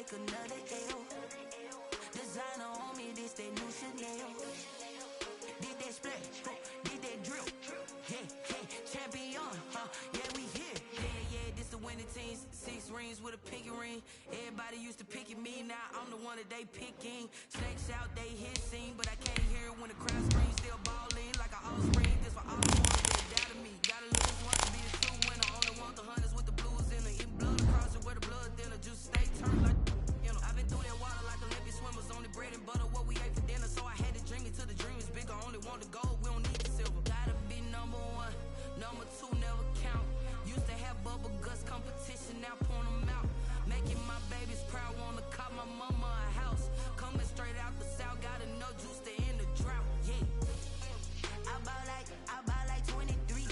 take another L. Designer on me, this that new Chanel. Did that splash, did that drill. Yeah, champion, yeah, we here. Yeah, this the winning team. 6 rings with a pinky ring. Everybody used to pick at me, now I'm the one that they picking. Snakes out, they hissing, but I can't hear it when the crowd screams. Still balling like an offspring. This for all the ones that doubted me. Gotta lose one to be the true winner. Only want the hunters with the blues in her. Eating blood across it where the blood thinner. Just stay turned like, you know. I've been through that water like Olympic swimmers. Only bread and butter, what we ate for dinner. So I had to dream it till the dream is bigger. Only want the gold, we don't need the silver. Gotta be number 1, number 2 never count. Used to have bubble guts competition, now point them out. Making my babies proud, wanna cop my mama a house. Coming straight out the south, got enough juice to end the drought. Yeah, I buy like 23.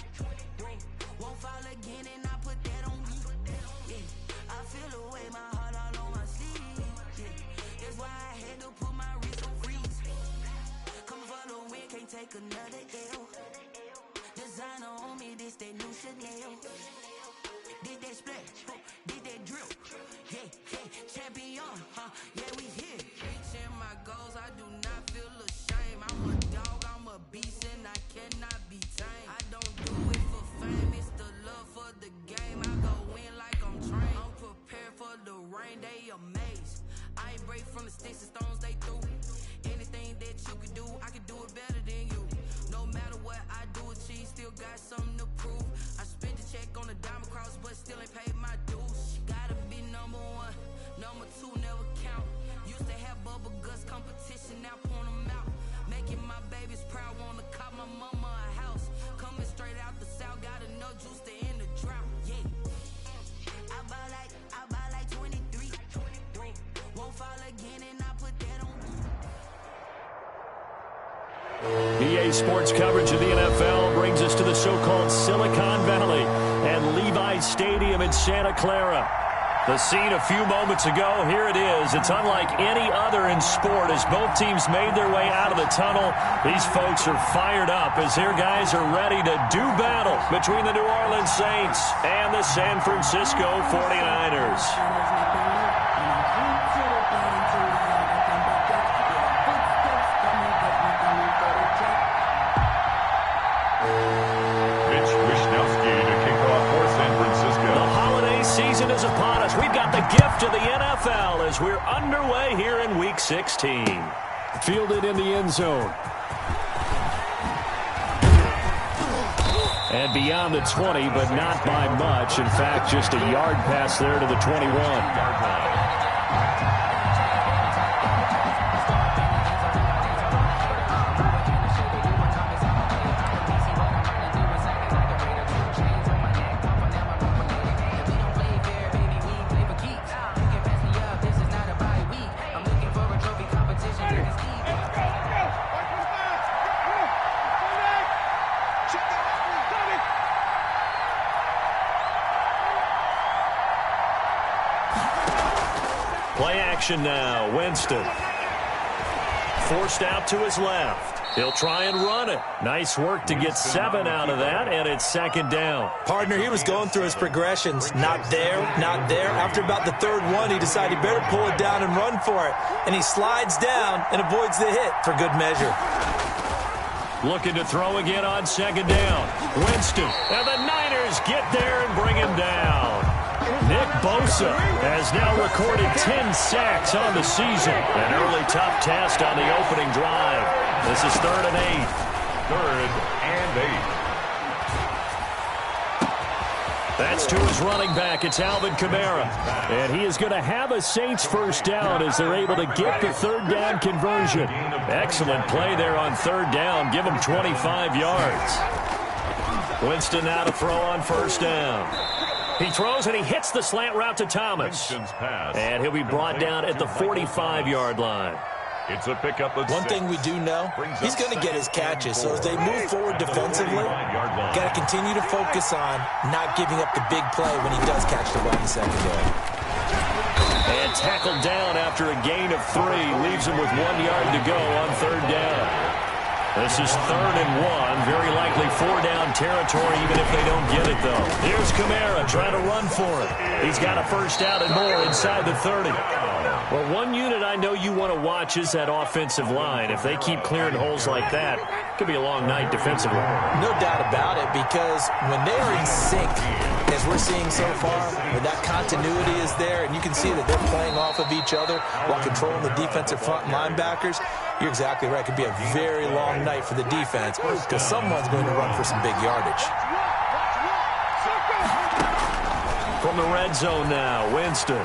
Won't fall again, and I put that on me. Yeah, I feel the way, my heart all on my sleeve. Yeah, that's why I had to put my wrist on freeze. Coming for the win, can't take another L. Designer on me, this that new Chanel. Did that splash, did that drill. Yeah, champion, yeah, we here. Reaching my goals, I do not feel ashamed. I'm a dog, I'm a beast, and I cannot be tamed. I don't do it for fame, it's the love for the game. I go in like I'm trained. I'm prepared for the rain, they amazed. I ain't break from the sticks and stones they threw. Anything that you can do, I can do it better than you. No matter what I do, achieve, still got something to prove. I spent the check on the diamond cross, but still ain't paid my dues. Gotta be number 1, number 2 never count. Used to have bubble guts competition, now point them out. Making my babies proud, wanna cop my mama a house. Coming straight out the south, got enough juice to end the drought. Yeah, I buy like 23. Won't fall again, and I put that on me. EA Sports coverage of the NFL brings us to the so-called Silicon Valley and Levi Stadium in Santa Clara. The scene a few moments ago, here it is. It's unlike any other in sport as both teams made their way out of the tunnel. These folks are fired up as their guys are ready to do battle between the New Orleans Saints and the San Francisco 49ers. Season is upon us. We've got the gift of the NFL as we're underway here in Week 16. Fielded in the end zone. And beyond the 20, but not by much. In fact, just a yard pass there to the 21-yard line. Play action now. Winston. Forced out to his left. He'll try and run it. Nice work to get 7 out of that, and it's second down. Partner, he was going through his progressions. Not there, not there. After about the third one, he decided he better pull it down and run for it. And he slides down and avoids the hit for good measure. Looking to throw again on second down. Winston. And the Niners get there and bring him down. Nick Bosa has now recorded 10 sacks on the season. An early tough test on the opening drive. This is 3rd and 8. 3rd and 8. That's to his running back. It's Alvin Kamara. And he is going to have a Saints first down as they're able to get the 3rd down conversion. Excellent play there on 3rd down. Give him 25 yards. Winston now to throw on 1st down. He throws and he hits the slant route to Thomas. And he'll be brought down at the 45-yard line. It's a pickup of One thing we do know, he's going to get his catches. So as they move forward defensively, got to continue to focus on not giving up the big play when he does catch the ball in the secondary. And tackled down after a gain of 3. Leaves him with 1 yard to go on 3rd down. This is 3rd and 1. Very likely 4-down territory, even if they don't get it, though. Here's Kamara trying to run for it. He's got a first down and more inside the 30. Well, one unit I know you want to watch is that offensive line. If they keep clearing holes like that, it could be a long night defensively. No doubt about it, because when they are in sync, as we're seeing so far, when that continuity is there, and you can see that they're playing off of each other while controlling the defensive front linebackers, you're exactly right. It could be a very long night for the defense because someone's going to run for some big yardage. From the red zone now, Winston.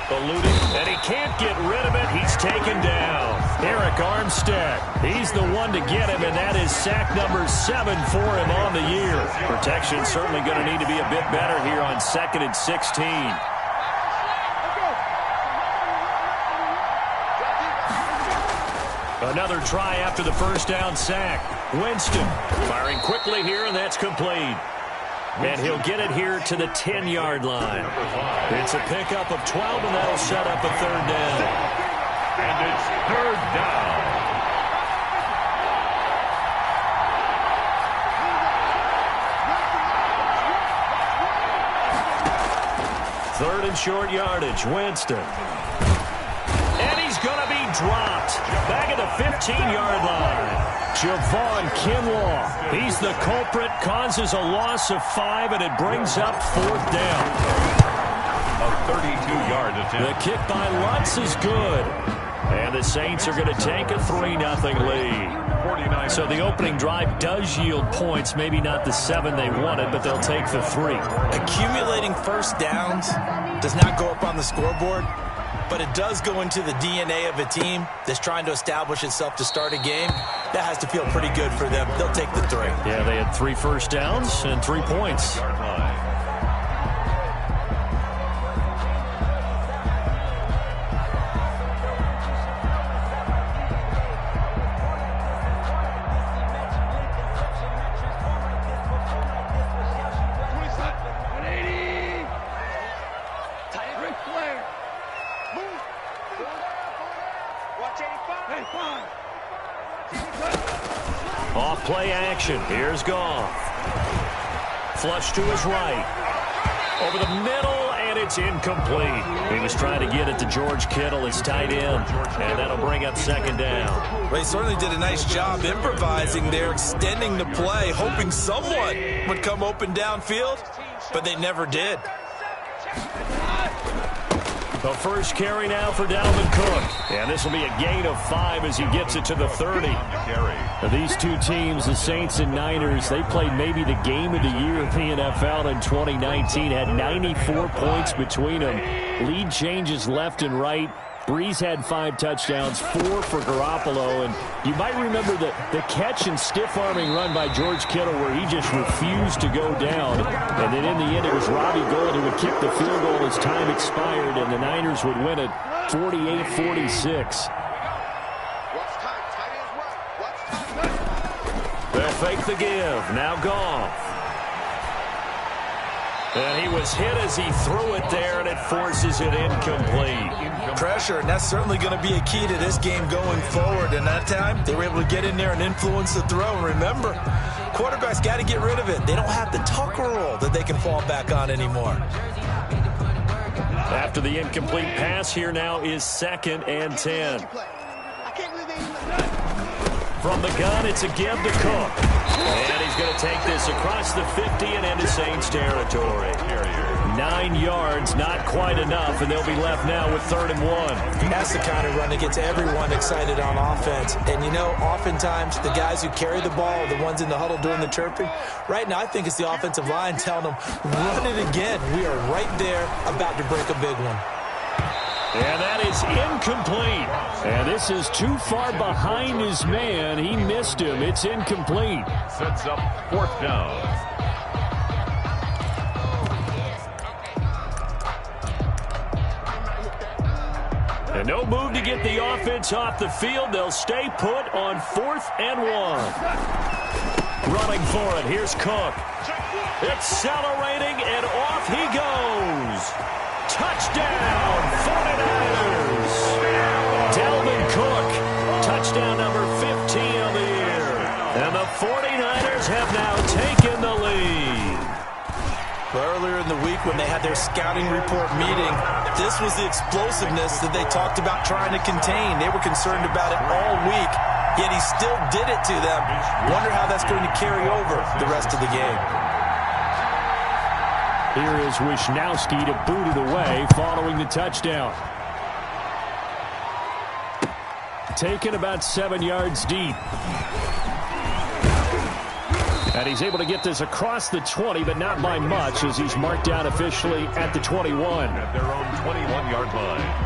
Eluding, and he can't get rid of it. He's taken down. Eric Armstead, he's the one to get him, and that is sack number 7 for him on the year. Protection certainly going to need to be a bit better here on 2nd and 16. Another try after the first down sack. Winston firing quickly here, and that's complete. And he'll get it here to the 10-yard line. It's a pickup of 12, and that'll set up a 3rd down. And it's 3rd down. Third and short yardage, Winston. And he's going to be dropped. Back at the 15-yard line. Javon Kinlaw, he's the culprit, causes a loss of 5, and it brings up 4th down. A 32-yard attempt. The kick by Lutz is good. And the Saints are going to take a 3-0 lead. So the opening drive does yield points, maybe not the 7 they wanted, but they'll take the 3. Accumulating first downs does not go up on the scoreboard, but it does go into the DNA of a team that's trying to establish itself to start a game. That has to feel pretty good for them. They'll take the 3. Yeah, they had 3 first downs and 3 points. Off play action. Here's Goff. Flush to his right. Over the middle, and it's incomplete. He was trying to get it to George Kittle, his tight end, and that'll bring up 2nd down. Well, he certainly did a nice job improvising there, extending the play, hoping someone would come open downfield, but they never did. The first carry now for Dalvin Cook. And this will be a gain of 5 as he gets it to the 30. Now, these two teams, the Saints and Niners, they played maybe the game of the year in the NFL in 2019. Had 94 points between them. Lead changes left and right. Breeze had 5 touchdowns, 4 for Garoppolo. And you might remember the catch and stiff-arming run by George Kittle where he just refused to go down. And then in the end, it was Robbie Gould who would kick the field goal as time expired, and the Niners would win it 48-46. They'll fake the give. Now Goff. And he was hit as he threw it there, and it forces it incomplete. Pressure, and that's certainly going to be a key to this game going forward. And that time, they were able to get in there and influence the throw. And remember, quarterbacks got to get rid of it. They don't have the tucker roll that they can fall back on anymore. After the incomplete pass, here now is 2nd and 10. From the gun, it's a give to Cook. And he's going to take this across the 50 and into Saints territory. 9 yards, not quite enough, and they'll be left now with 3rd and 1. That's the kind of run that gets everyone excited on offense. And, you know, oftentimes the guys who carry the ball are the ones in the huddle doing the chirping. Right now, I think it's the offensive line telling them, run it again. We are right there about to break a big one. And that is incomplete. And this is too far behind his man. He missed him. It's incomplete. Sets up 4th down. And no move to get the offense off the field. They'll stay put on 4th and 1. Running for it. Here's Cook. Accelerating, and off he goes. Touchdown, 49ers. Dalvin Cook, touchdown number 15 of the year. week when they had their scouting report meeting, this was the explosiveness that they talked about trying to contain. They were concerned about it all week, yet he still did it to them. Wonder how that's going to carry over the rest of the game. Here is Wisnowski to boot it away following the touchdown. Taken about 7 yards deep. And he's able to get this across the 20, but not by much, as he's marked down officially at the 21. At their own 21-yard line.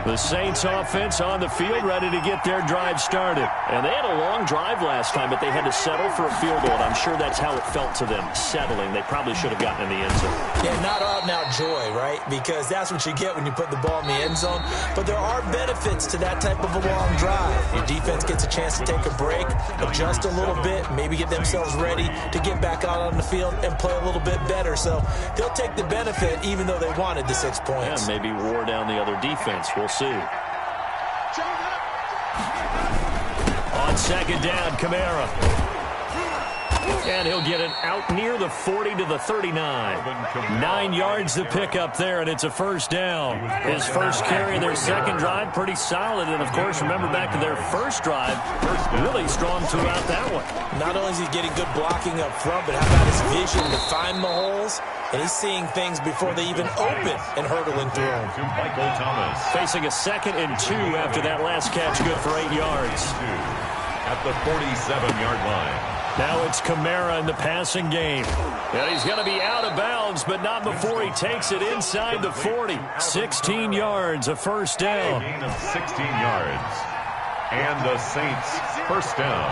The Saints offense on the field, ready to get their drive started. And they had a long drive last time, but they had to settle for a field goal. And I'm sure that's how it felt to them, settling. They probably should have gotten in the end zone. Yeah, not out-and-out joy, right? Because that's what you get when you put the ball in the end zone. But there are benefits to that type of a long drive. Your defense gets a chance to take a break, adjust a little bit, maybe get themselves ready to get back out on the field and play a little bit better. So they'll take the benefit, even though they wanted the 6 points. Yeah, maybe wore down the other defense. We'll see. On second down, Kamara. And he'll get it out near the 40 to the 39. 9 yards to pick up there, and it's a first down. His first carry of their second drive, pretty solid. And, of course, remember back to their first drive, really strong throughout that one. Not only is he getting good blocking up front, but how about his vision to find the holes? And he's seeing things before they even open and hurtling through them. To Michael Thomas. Facing a 2nd and 2 after that last catch, good for 8 yards. At the 47-yard line. Now it's Kamara in the passing game. And he's going to be out of bounds, but not before he takes it inside the 40. 16 yards, a first down. A gain of 16 yards. And the Saints first down.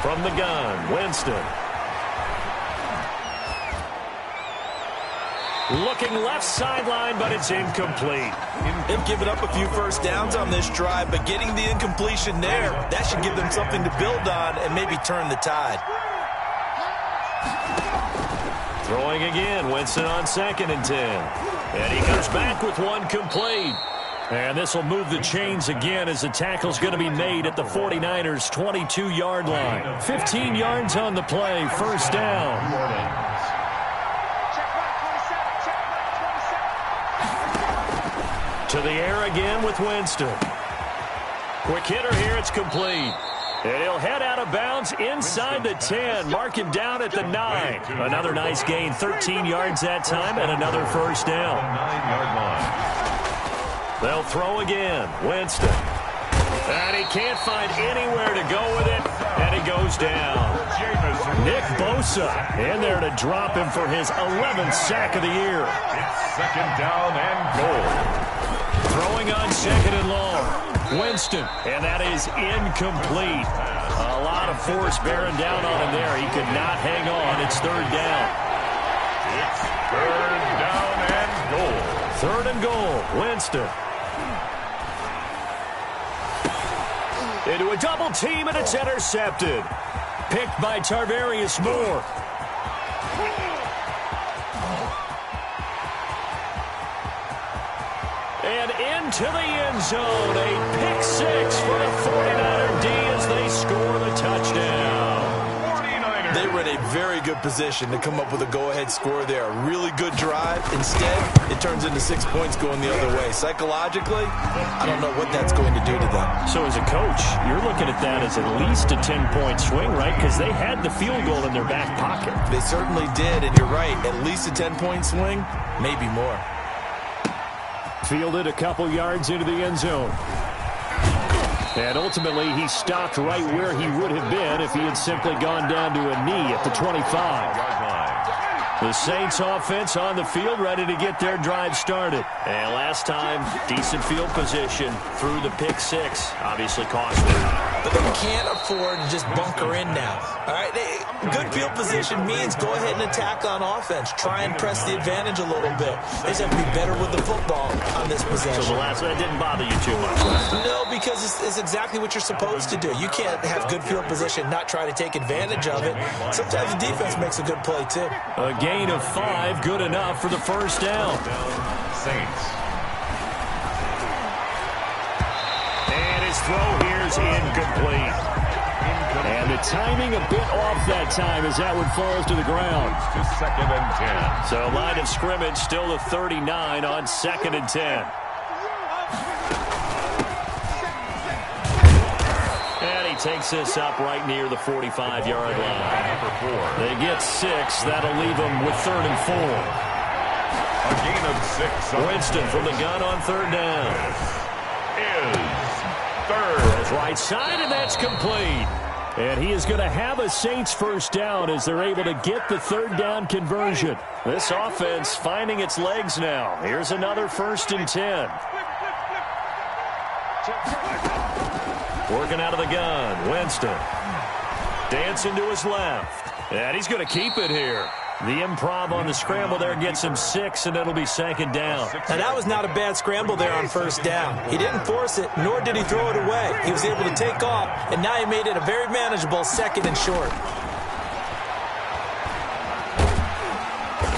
From the gun, Winston. Looking left sideline, but it's incomplete. They've given up a few first downs on this drive, but getting the incompletion there, that should give them something to build on and maybe turn the tide. Throwing again, Winston on 2nd and 10. And he comes back with one complete. And this will move the chains again as the tackle's going to be made at the 49ers' 22-yard line. 15 yards on the play, first down. To the air again with Winston. Quick hitter here, it's complete. And he'll head out of bounds inside the 10. Mark him down at the 9. Another nice gain, 13 yards that time, and another first down. 9-yard line. They'll throw again. Winston. And he can't find anywhere to go with it, and he goes down. Nick Bosa in there to drop him for his 11th sack of the year. It's second down and goal. Throwing on 2nd and long. Winston, and that is incomplete. A lot of force bearing down on him there. He could not hang on. It's third down. It's third down and goal. Third and goal. Winston. Into a double team, and it's intercepted. Picked by Tarvarius Moore. And into the end zone. A pick six for the 49er D as they score the touchdown. 49ers. They were in a very good position to come up with a go-ahead score there. A really good drive. Instead, it turns into 6 points going the other way. Psychologically, I don't know what that's going to do to them. So as a coach, you're looking at that as at least a 10-point swing, right? Because they had the field goal in their back pocket. They certainly did, and you're right. At least a 10-point swing, maybe more. Fielded a couple yards into the end zone. And ultimately, he stopped right where he would have been if he had simply gone down to a knee at the 25. The Saints offense on the field, ready to get their drive started. And last time, decent field position through the pick six. Obviously costly. But they can't afford to just bunker in now. All right, Good field position means go ahead and attack on offense. Try and press the advantage a little bit. They just have to be better with the football on this possession. So the last one, that didn't bother you too much last time? No, because it's exactly what you're supposed to do. You can't have good field position, not try to take advantage of it. Sometimes the defense makes a good play, too. A gain of 5, good enough for the first down. Saints. And his throw here's incomplete. And the timing a bit off that time as that one falls to the ground. To 2nd and 10. So line of scrimmage still the 39 on 2nd and 10. And he takes this up right near the 45-yard line. Number 4. They get 6. That'll leave them with 3rd and 4. A gain of 6. Winston from the gun on 3rd down. Is 3rd. That's right side, and that's complete. And he is going to have a Saints first down as they're able to get the 3rd down conversion. This offense finding its legs now. Here's another 1st and 10. Working out of the gun, Winston. Dancing to his left. And he's going to keep it here. The improv on the scramble there gets him 6, and it'll be 2nd down. Now, that was not a bad scramble there on 1st down. He didn't force it, nor did he throw it away. He was able to take off, and now he made it a very manageable 2nd and short.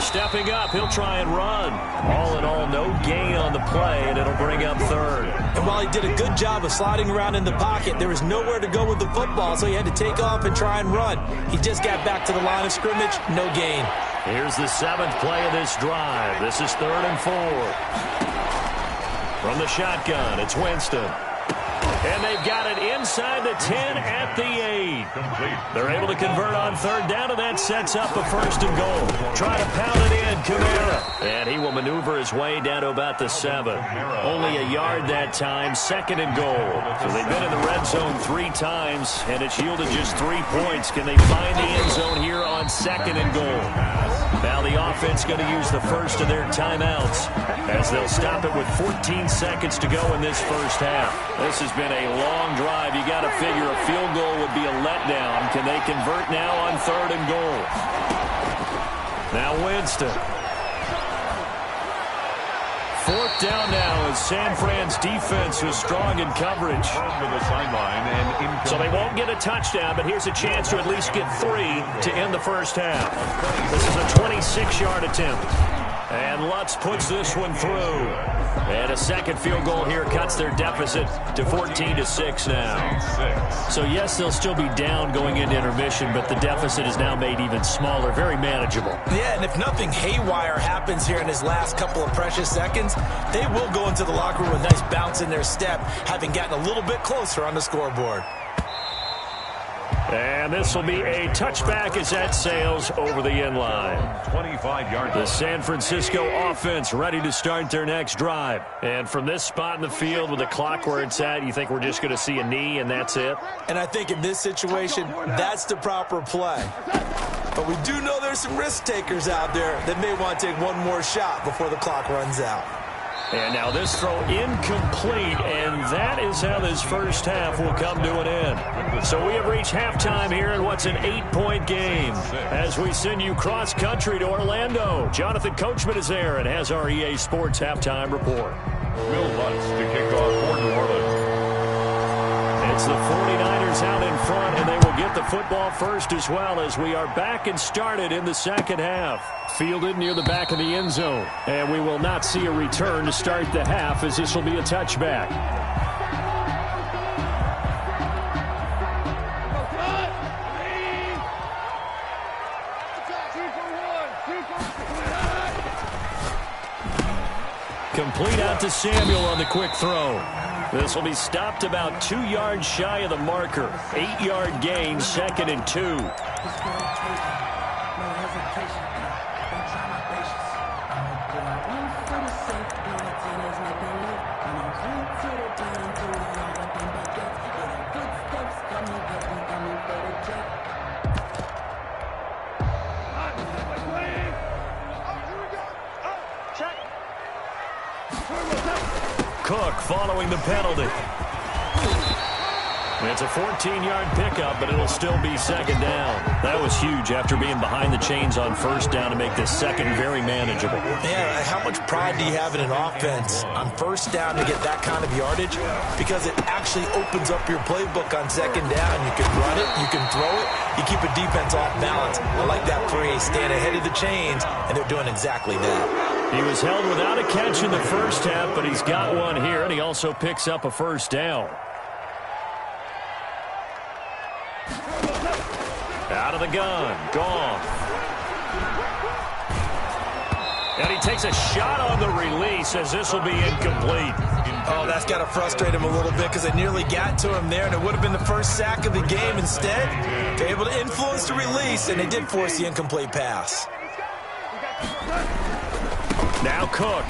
Stepping up, he'll try and run. All in all, no gain on the play, and it'll bring up 3rd. And while he did a good job of sliding around in the pocket, there was nowhere to go with the football, so he had to take off and try and run. He just got back to the line of scrimmage, no gain. Here's the 7th play of this drive. This is 3rd and 4. From the shotgun, it's Winston. And they've got it inside the 10 at the 8. Complete. They're able to convert on 3rd down, and that sets up a 1st and goal. Try to pound it in, Kamara. And he will maneuver his way down to about the 7. Only a yard that time, 2nd and goal. So they've been in the red zone 3 times, and it's yielded just 3 points. Can they find the end zone here on 2nd and goal? Now the offense going to use the first of their timeouts as they'll stop it with 14 seconds to go in this first half. This has been a long drive. You got to figure a field goal would be a letdown. Can they convert now on 3rd and goal? Now Winston. 4th down now as San Fran's defense was strong in coverage. To the sideline and So they won't get a touchdown, but here's a chance to at least get 3 to end the first half. This is a 26-yard attempt. And Lutz puts this one through. And a second field goal here cuts their deficit to 14-6 now. So, yes, they'll still be down going into intermission, but the deficit is now made even smaller, very manageable. Yeah, and if nothing haywire happens here in his last couple of precious seconds, they will go into the locker room with a nice bounce in their step, having gotten a little bit closer on the scoreboard. And this will be a touchback as that sails over the end line. 25-yard. The San Francisco offense ready to start their next drive. And from this spot in the field with the clock where it's at, you think we're just going to see a knee and that's it? And I think in this situation, that's the proper play. But we do know there's some risk takers out there that may want to take one more shot before the clock runs out. And now this throw incomplete, and that is how this first half will come to an end. So we have reached halftime here in what's an 8-point game. As we send you cross-country to Orlando, Jonathan Coachman is there and has our EA Sports halftime report. Will Lutz to kick off for New Orleans. It's the 49ers out in front, and they will get the football first as well as we are back and started in the second half. Fielded near the back of the end zone. And we will not see a return to start the half as this will be a touchback. Complete out to Samuel on the quick throw. This will be stopped about 2 yards shy of the marker. 8-yard gain, 2nd and 2. Cook following the penalty. It's a 14-yard pickup, but it'll still be second down. That was huge after being behind the chains on first down to make this second very manageable. Yeah, how much pride do you have in an offense on first down to get that kind of yardage? Because it actually opens up your playbook on second down. You can run it, you can throw it, you keep a defense off balance. I like that phrase, staying ahead of the chains, and they're doing exactly that. He was held without a catch in the first half, but he's got one here, and he also picks up a first down. Out of the gun, Goff. And he takes a shot on the release as this will be incomplete. Oh, that's got to frustrate him a little bit because they nearly got to him there, and it would have been the first sack of the game. Instead, they're able to influence the release, and they did force the incomplete pass. Now Cook.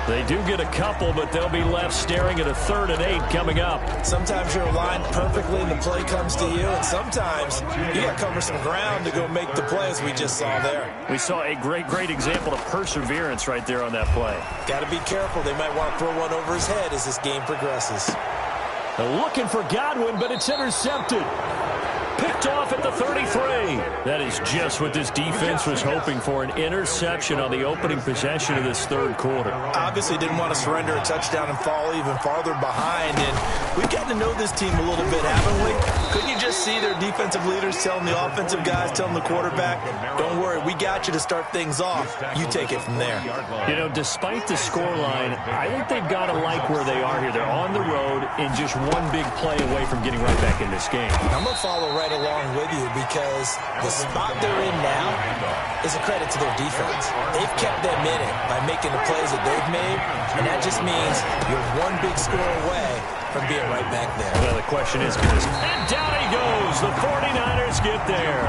They do get a couple, but they'll be left staring at a 3rd and 8 coming up. Sometimes you're aligned perfectly and the play comes to you, and sometimes you got to cover some ground to go make the play, as we just saw there. We saw a great example of perseverance right there on that play. Got to be careful. They might want to throw one over his head as this game progresses. They're looking for Godwin, but it's intercepted. Picked off at the 33. That is just what this defense was hoping for, an interception on the opening possession of this third quarter. Obviously didn't want to surrender a touchdown and fall even farther behind, and we've gotten to know this team a little bit, haven't we? Couldn't you just see their defensive leaders telling the offensive guys, telling the quarterback, don't worry, we got you to start things off. You take it from there. You know, despite the scoreline, I think they've got to like where they are here. They're on the road and just one big play away from getting right back in this game. I'm going to follow right along with you because the spot they're in now is a credit to their defense. They've kept them in it by making the plays that they've made, and that just means you're one big score away from being right back there. Well, the question is, and down he goes. The 49ers get there.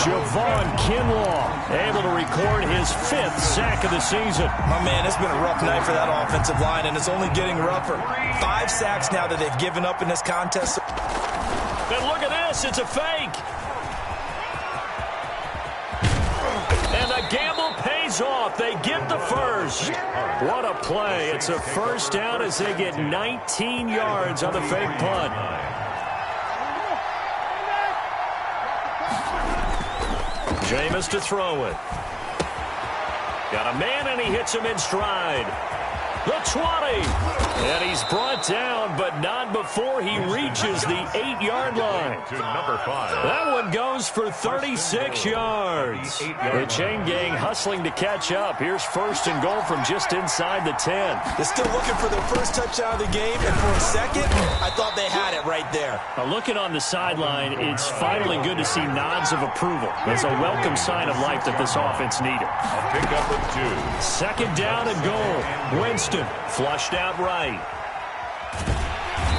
Javon Kinlaw able to record his 5th sack of the season. My man, it's been a rough night for that offensive line, and it's only getting rougher. 5 sacks now that they've given up in this contest. And look at this, it's a fake. And the gamble pays off. They get the first. What a play. It's a first down as they get 19 yards on the fake punt. Jameis to throw it. Got a man, and he hits him in stride. The 20. And he's brought down, but not before he reaches the 8-yard line. To number 5. That one goes for 36 yards. The chain gang hustling to catch up. Here's 1st and goal from just inside the 10. They're still looking for their first touchdown of the game, and for a second, I thought they had it right there. Now looking on the sideline, it's finally good to see nods of approval. It's a welcome sign of life that this offense needed. A pickup of 2. 2nd down and goal. Winston flushed out right.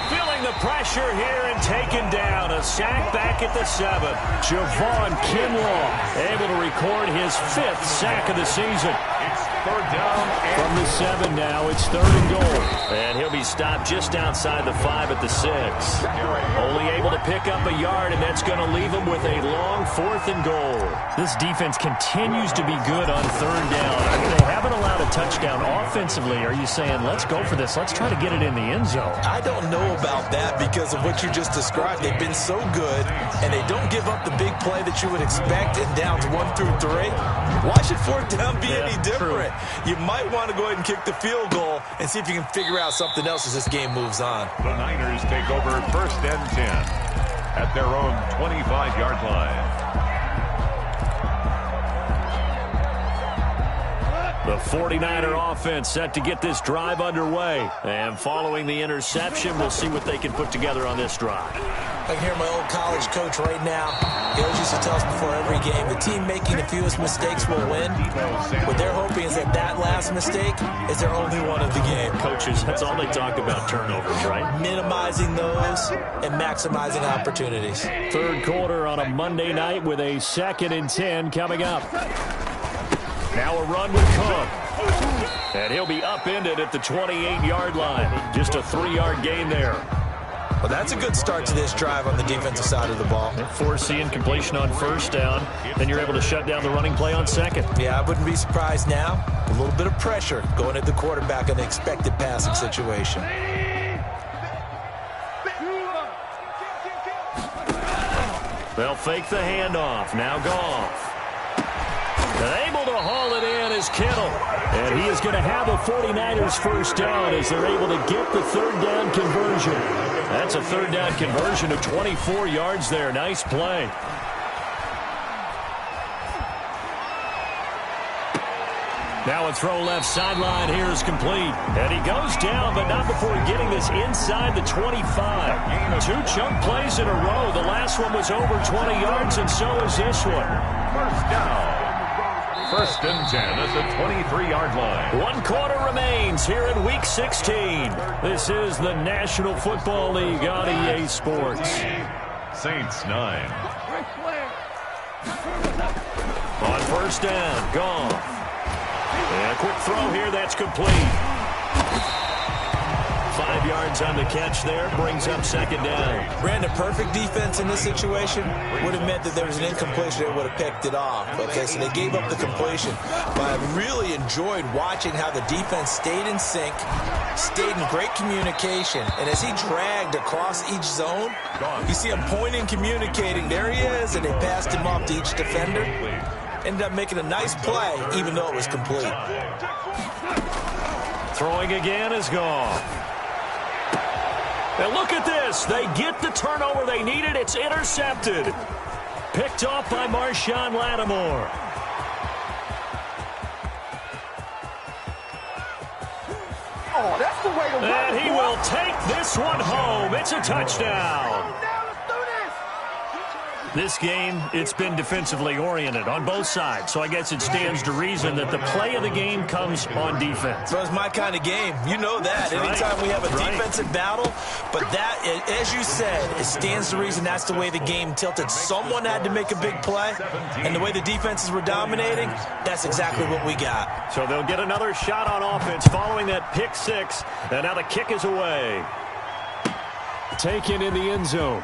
Feeling the pressure here and taken down. A sack back at the 7. Javon Kinlaw able to record his 5th sack of the season. It's 3rd down. From the 7 now, it's 3rd and goal. And he'll be stopped just outside the 5 at the 6. Only able to pick up a yard, and that's going to leave him with a long 4th and goal. This defense continues to be good on 3rd down. I mean, they haven't allowed a touchdown offensively. Are you saying, let's go for this, let's try to get it in the end zone? I don't know about that because of what you just described. They've been so good, and they don't give up the big play that you would expect in downs 1 through 3. Why should 4th down be any different? You might want to go ahead and kick the field goal and see if you can figure out something else as this game moves on. The Niners take over 1st and 10 at their own 25-yard line. The 49er offense set to get this drive underway. And following the interception, we'll see what they can put together on this drive. I can hear my old college coach right now. He always used to tell us before every game, the team making the fewest mistakes will win. What they're hoping is that that last mistake is their only one of the game. Coaches, that's all they talk about, turnovers, right? Minimizing those and maximizing opportunities. 3rd quarter on a Monday night with a 2nd and 10 coming up. Now a run with Cook. And he'll be upended at the 28-yard line. Just a 3-yard gain there. Well, that's a good start to this drive on the defensive side of the ball. Force the incompletion on 1st down. Then you're able to shut down the running play on 2nd. Yeah, I wouldn't be surprised now. A little bit of pressure going at the quarterback in the expected passing situation. They'll fake the handoff. Now Goff. And able to haul it in is Kittle. And he is going to have a 49ers first down as they're able to get the third down conversion. That's a third down conversion of 24 yards there. Nice play. Now a throw left sideline here is complete. And he goes down, but not before getting this inside the 25. 2 chunk plays in a row. The last one was over 20 yards, and so is this one. First down. First and 10 at the 23-yard line. 1 quarter remains here in Week 16. This is the National Football League on EA Sports. Saints 9. On first down, Goff. And a quick throw here, that's complete. 5 yards on the catch there, brings up second down. Brandon, perfect defense in this situation would have meant that there was an incompletion that would have picked it off. Okay, so they gave up the completion. But I really enjoyed watching how the defense stayed in sync, stayed in great communication. And as he dragged across each zone, you see him pointing, communicating. There he is, and they passed him off to each defender. Ended up making a nice play, even though it was complete. Throwing again is gone. And look at this. They get the turnover they needed. It's intercepted. Picked off by Marshawn Lattimore. Oh, that's the way to run. And he will take this one home. It's a touchdown. This game, it's been defensively oriented on both sides, so I guess it stands to reason that the play of the game comes on defense. So it's my kind of game. You know that. Anytime we have a defensive battle, but that, as you said, it stands to reason that's the way the game tilted. Someone had to make a big play, and the way the defenses were dominating, that's exactly what we got. So they'll get another shot on offense following that pick six, and now the kick is away. Taken in the end zone.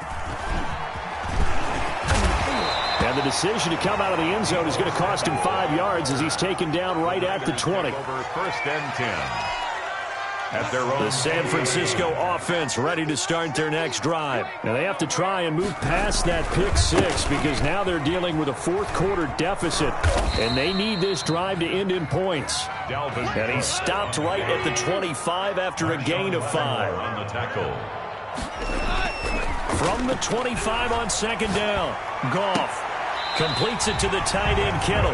And the decision to come out of the end zone is going to cost him 5 yards as he's taken down right at the 20. Over first and 10. At their own. The San Francisco offense ready to start their next drive. And they have to try and move past that pick six because now they're dealing with a fourth quarter deficit. And they need this drive to end in points. And he stopped right at the 25 after a gain of 5. On the tackle. From the 25 on second down, Goff completes it to the tight end, Kittle.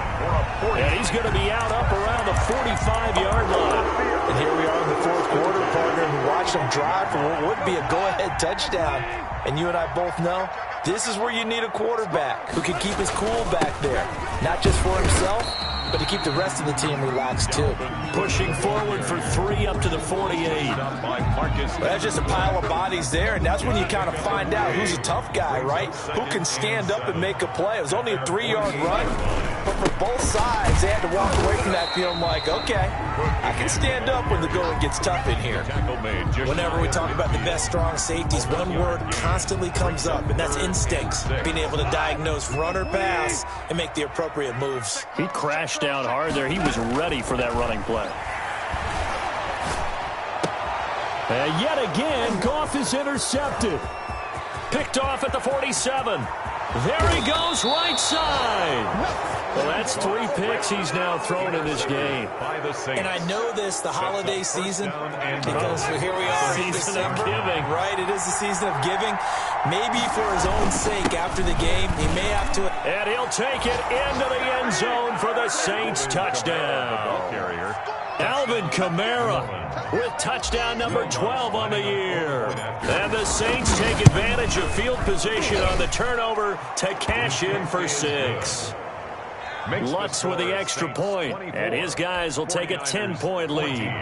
And he's going to be out up around the 45-yard line. And here we are in the fourth quarter, partner, and watch them drive for what would be a go-ahead touchdown. And you and I both know this is where you need a quarterback who can keep his cool back there. Not just for himself, but to keep the rest of the team relaxed, too. Pushing forward for 3 up to the 48. Well, that's just a pile of bodies there, and that's when you kind of find out who's a tough guy, right? Who can stand up and make a play. It was only a 3-yard run, but for both sides, they had to walk away from that feeling like, okay, I can stand up when the going gets tough in here. Whenever we talk about the best strong safeties, one word constantly comes up, and that's instincts. Being able to diagnose run or pass and make the appropriate moves. He crashed down hard there. He was ready for that running play. And yet again, Goff is intercepted. Picked off at the 47. There he goes, right side. Well, that's 3 picks he's now thrown in this game. And I know this, the holiday season, because here we are in December. Giving. Right, it is the season of giving. Maybe for his own sake after the game, he may have to. And he'll take it into the end zone for the Saints touchdown. Alvin Kamara with touchdown number 12 on the year. And the Saints take advantage of field position on the turnover to cash in for 6. Lutz with the extra point, and his guys will take a 10-point lead.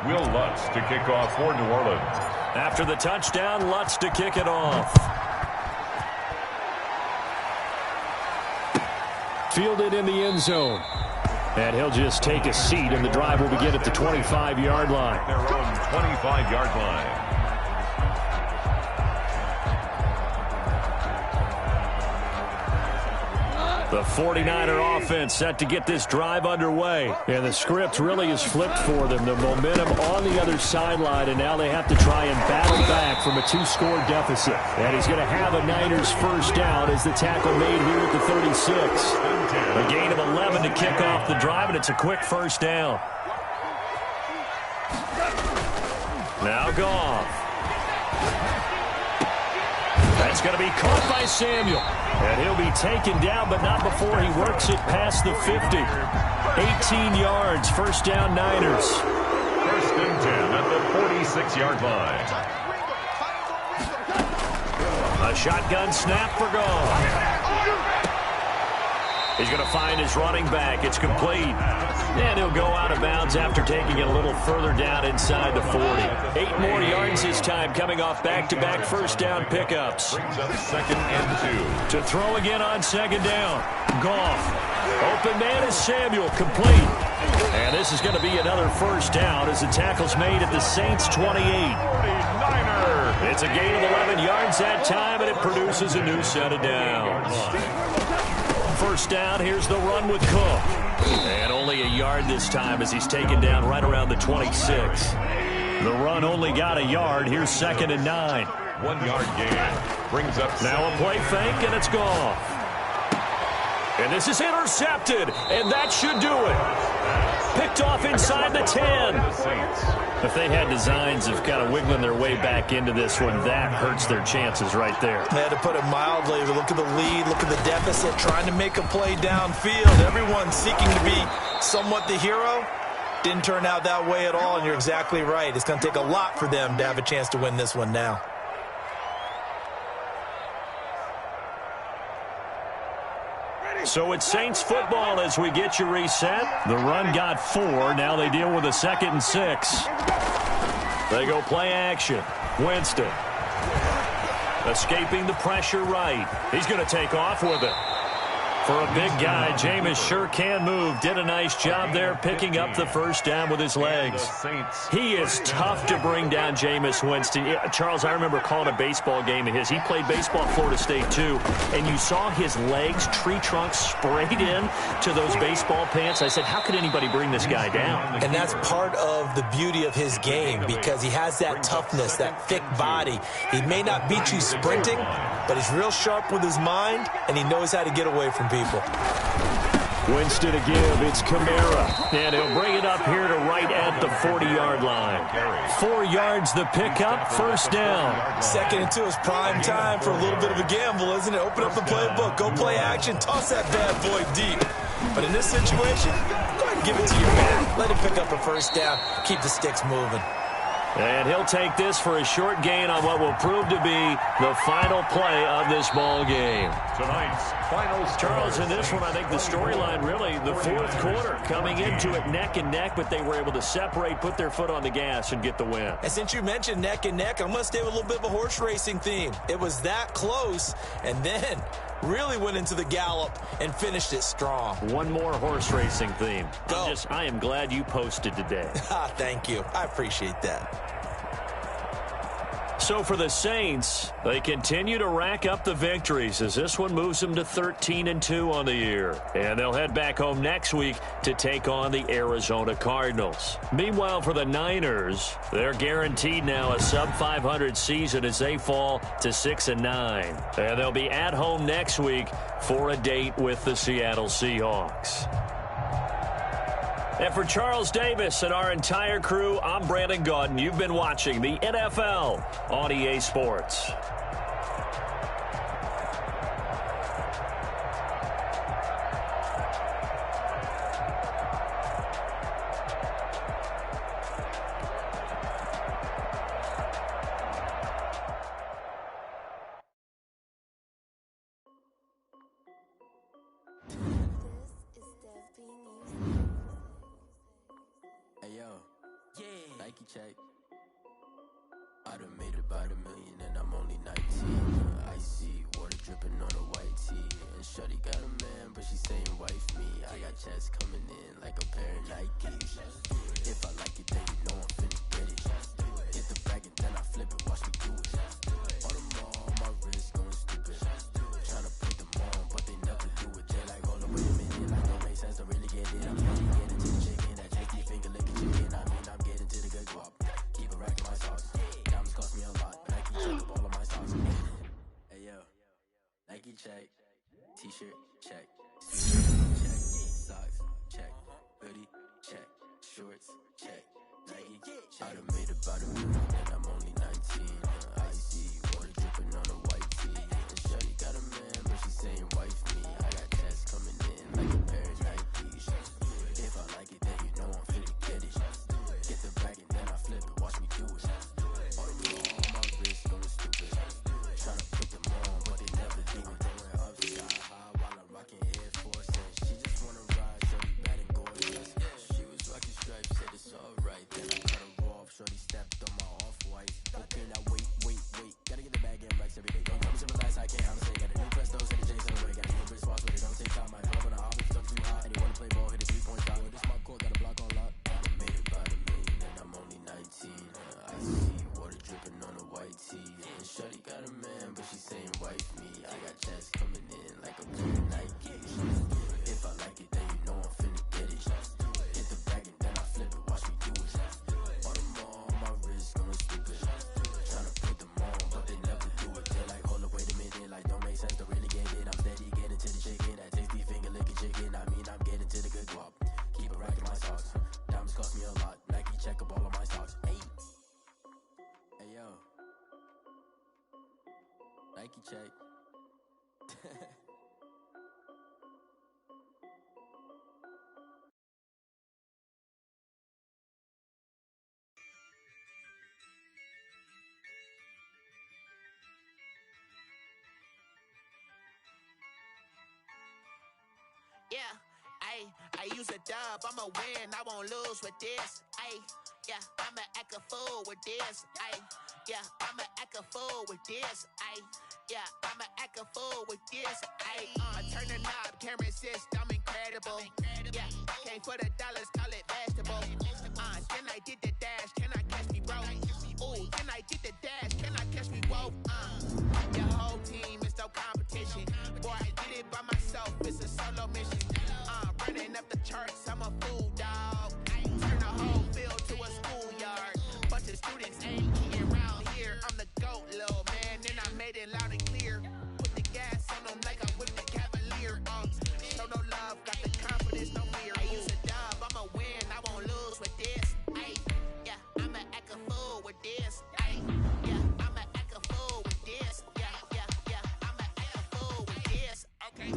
Will Lutz to kick off for New Orleans. After the touchdown, Lutz to kick it off. Fielded in the end zone. And he'll just take a seat, and the drive will begin at the 25-yard line. Their own 25-yard line. The 49er offense set to get this drive underway. And the script really is flipped for them. The momentum on the other sideline, and now they have to try and battle back from a 2-score deficit. And he's going to have a Niners first down as the tackle made here at the 36. A gain of 11 to kick off the drive, and it's a quick first down. Now Goff. That's going to be caught by Samuel. And he'll be taken down, but not before he works it past the 50. 18 yards, first down Niners. First and 10 at the 46-yard line. A shotgun snap for Goff. He's going to find his running back. It's complete. And he'll go out of bounds after taking it a little further down inside the 40. 8 more yards this time, coming off back-to-back first down pickups. Brings up second and 2. To throw again on second down. Goff. Open man is Samuel, complete. And this is going to be another first down as the tackle's made at the Saints' 28. 49er. It's a gain of 11 yards that time, and it produces a new set of downs. First down, here's the run with Cook. And only a yard this time as he's taken down right around the 26. The run only got a yard. Here's second and 9. 1 yard gain. Brings up now a play fake, and it's gone. And this is intercepted, and that should do it. Picked off inside the 10. If they had designs of kind of wiggling their way back into this one, that hurts their chances right there. They had to put it mildly. Look at the lead, look at the deficit, trying to make a play downfield. Everyone seeking to be somewhat the hero. Didn't turn out that way at all, and you're exactly right. It's going to take a lot for them to have a chance to win this one now. So it's Saints football as we get you reset. The run got 4. Now they deal with a 2nd and 6. They go play action. Winston. Escaping the pressure right. He's going to take off with it. For a big guy, Jameis sure can move. Did a nice job there picking up the first down with his legs. He is tough to bring down, Jameis Winston. Charles, I remember calling a baseball game of his. He played baseball at Florida State, too. And you saw his legs, tree trunks sprayed in to those baseball pants. I said, how could anybody bring this guy down? And that's part of the beauty of his game because he has that toughness, that thick body. He may not beat you sprinting, but he's real sharp with his mind, and he knows how to get away from people. Winston to give. It's Kamara. And he'll bring it up here to right at the 40-yard line. 4 yards the pickup, first down. 2nd and 2 is prime time for a little bit of a gamble, isn't it? Open up the playbook, go play action, toss that bad boy deep. But in this situation, go ahead and give it to your man. Let him pick up a first down, keep the sticks moving. And he'll take this for a short gain on what will prove to be the final play of this ball game. Tonight's final Charles, in this one, I think the storyline really, the fourth quarter, coming into it neck and neck, but they were able to separate, put their foot on the gas, and get the win. And since you mentioned neck and neck, I'm going to stay with a little bit of a horse racing theme. It was that close, and then really went into the gallop and finished it strong. One more horse racing theme. Go. I am glad you posted today. Thank you. I appreciate that. So for the Saints, they continue to rack up the victories as this one moves them to 13-2 on the year. And they'll head back home next week to take on the Arizona Cardinals. Meanwhile, for the Niners, they're guaranteed now a sub-500 season as they fall to 6-9. And they'll be at home next week for a date with the Seattle Seahawks. And for Charles Davis and our entire crew, I'm Brandon Gaudin. You've been watching the NFL on EA Sports. Check. I done made about $1 million and I'm only 19. Icy water dripping on a white tee. And shorty got a man, but she saying wife me. I got checks coming in like a pair of Nikes. If I like it, then you know I'm finna get it. Hit the bag and then I flip it, watch me do it. All them all, my wrist going stupid. Tryna put them on, but they never do it. They like, T-shirt, check. Sneakers, check. Socks, check. Hoodie, check. Shorts, check. Nike, I done made about $1 million and I'm only 19. Icy, water dripping on a white tee. And Shorty got a man, but she saying wife me. I got checks coming in like a pair of Nikes. If I like it, then you know I'm finna get it. Get the bag and then I flip it, watch me do it. All my wrist going stupid. Tryna put them on, but they never do it. Throwing up sky high while I'm rocking Air Force. And she just wanna ride, Shorty bad and gorgeous. She was rocking stripes, said it's alright. Then I cut her off, Shorty stepped on my off-white. Okay, now wait. Gotta get the bag in racks every day. Don't come super fast, I can't honestly. Got a new Presto, set the J's on the way. Got a new British Fox, but it don't take time. I pull up on the office, stuck too hot. And you wanna play ball, hit a 3-point shot. This my court, got a block on lock. I done made about $1 million and I'm only 19. I see water dripping on a white tee. And Shorty got a man, but she saying wife me. I got checks coming in like a pair of Nikes. If I like it, then you know I'm finna get it. Get the bag and then I flip it, watch me do it. All them on my wrist going stupid. Tryna put them on, but they never do it. They're like, hold up, wait a minute, like don't make sense, don't really get it. I'm steady getting to the chicken, that tasty finger licking chicken. I mean, I'm getting to the good guap. Keep a rack in my socks. Diamonds cost me a lot. Nike check up all of my stocks. Hey yo, Nike check. Yeah, I use a dub, I'ma win, I won't lose with this. Yeah, I'ma act a fool with this. Yeah, I'ma act a fool with this. Yeah, I'ma act a fool with this. I turn the knob, camera assist, I'm incredible. Yeah, came for the dollars, call it vegetable. Then I did the dash, can I catch me, bro? Ooh, then I did the dash, can I catch me, whoa? Your whole team is no competition. Boy, I did it by myself, it's a solo mission. Running up the charts, I'm a fool, dog. Turn the whole field to a schoolyard. Bunch of students ain't eating around here. I'm the GOAT, little man, and I made it loud and clear. Put the gas on them like I whipped the Cavalier. Show no love, got the confidence, no fear. I use a dub, I'ma win, I won't lose with this. Yeah, I'ma act a fool with this. Yeah, I'ma act a fool with this. Yeah, I'ma act a fool with this. Okay.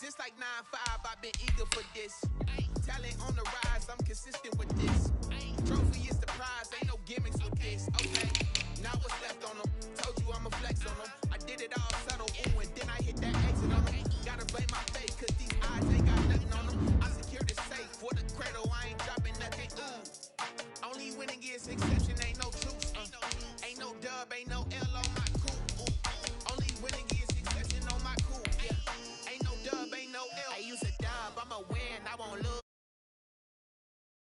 Since like 9-5, I've been eager for this. Talent on the rise, I'm consistent with this. Trophy is the prize, ain't no gimmicks with this. Okay, now what's left on them? Told you I'ma flex on them. I did it all subtle, ooh, and then I hit that exit on them. Gotta blame my fate, cause these eyes ain't got nothing on them. I secured the safe for the cradle, I ain't dropping nothing. Only winning is exception, ain't no truce. Ain't no dub, ain't no L.